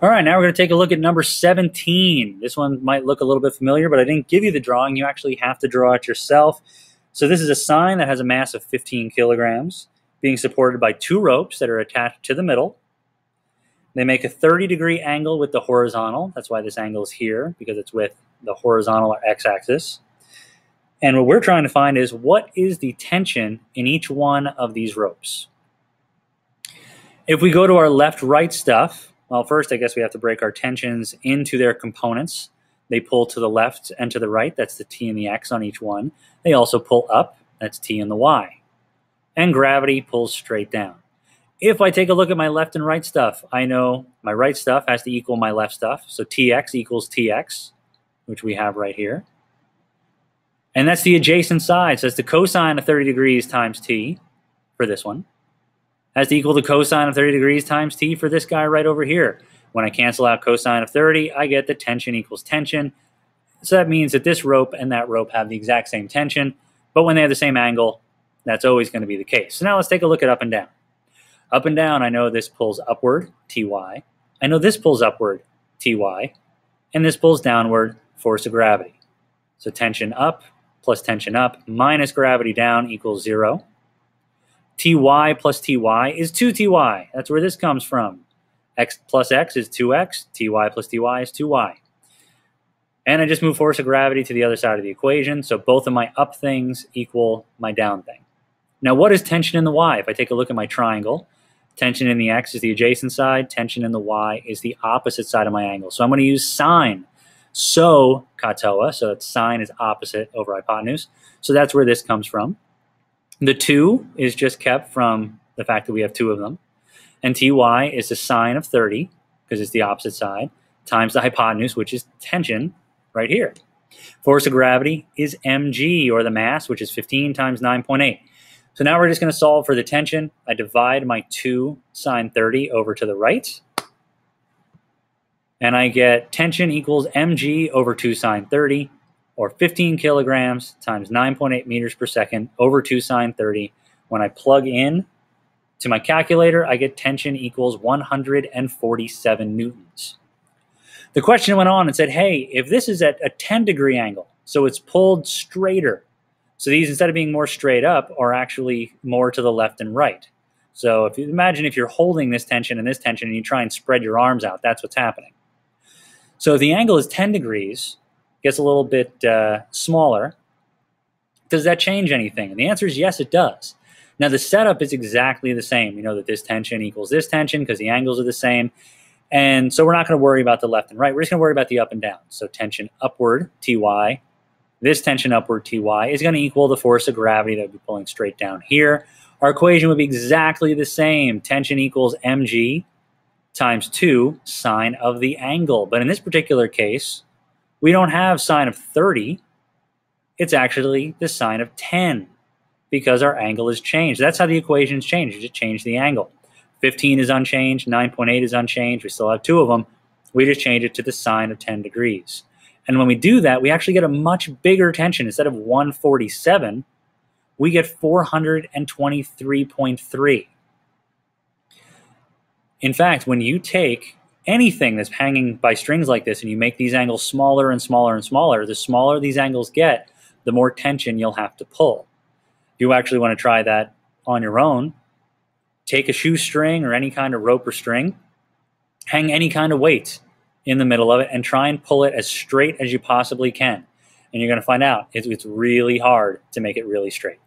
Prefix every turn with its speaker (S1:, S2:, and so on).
S1: All right, now we're going to take a look at number 17. This one might look a little bit familiar, but I didn't give you the drawing. You actually have to draw it yourself. So this is a sign that has a mass of 15 kilograms, being supported by two ropes that are attached to the middle. They make a 30-degree angle with the horizontal. That's why this angle is here, because it's with the horizontal or x-axis. And what we're trying to find is, what is the tension in each one of these ropes? If we go to our left-right stuff, well, first I guess we have to break our tensions into their components. They pull to the left and to the right. That's the T and the X on each one. They also pull up. That's T and the Y. And gravity pulls straight down. If I take a look at my left and right stuff, I know my right stuff has to equal my left stuff. So TX equals TX, which we have right here. And that's the adjacent side. So it's the cosine of 30 degrees times T for this one. Has to equal the cosine of 30 degrees times T for this guy right over here. When I cancel out cosine of 30, I get the tension equals tension. So that means that this rope and that rope have the exact same tension, but when they have the same angle, that's always going to be the case. So now let's take a look at up and down. Up and down, I know this pulls upward, Ty. I know this pulls upward, Ty. And this pulls downward, force of gravity. So tension up plus tension up minus gravity down equals 0. Ty plus Ty is 2Ty. That's where this comes from. X plus X is 2X. Ty plus Ty is 2Y. And I just move force of gravity to the other side of the equation. So both of my up things equal my down thing. Now, what is tension in the Y? If I take a look at my triangle, tension in the X is the adjacent side. Tension in the Y is the opposite side of my angle. So I'm going to use sine. So katoa, so that sine is opposite over hypotenuse. So that's where this comes from. The 2 is just kept from the fact that we have two of them. And Ty is the sine of 30, because it's the opposite side, times the hypotenuse, which is tension right here. Force of gravity is mg, or the mass, which is 15 times 9.8. So now we're just going to solve for the tension. I divide my 2 sine 30 over to the right. And I get tension equals mg over 2 sine 30, or 15 kilograms times 9.8 meters per second over 2 sine 30. When I plug in to my calculator, I get tension equals 147 newtons. The question went on and said, hey, if this is at a 10-degree angle, so it's pulled straighter, so these, instead of being more straight up, are actually more to the left and right. So if you imagine if you're holding this tension and you try and spread your arms out, that's what's happening. So if the angle is 10 degrees, gets a little bit smaller, does that change anything? And the answer is yes, it does. Now the setup is exactly the same. You know that this tension equals this tension because the angles are the same. And so we're not going to worry about the left and right. We're just going to worry about the up and down. So tension upward, Ty. This tension upward, Ty, is going to equal the force of gravity that would be pulling straight down here. Our equation would be exactly the same. Tension equals mg times 2 sine of the angle. But in this particular case, we don't have sine of 30. It's actually the sine of 10 because our angle is changed. That's how the equations change. You just change the angle. 15 is unchanged. 9.8 is unchanged. We still have two of them. We just change it to the sine of 10 degrees. And when we do that, we actually get a much bigger tension. Instead of 147, we get 423.3. In fact, when you take anything that's hanging by strings like this and you make these angles smaller and smaller and smaller, the smaller these angles get, the more tension you'll have to pull. If you actually want to try that on your own, take a shoestring or any kind of rope or string, hang any kind of weight in the middle of it, and try and pull it as straight as you possibly can. And you're going to find out it's really hard to make it really straight.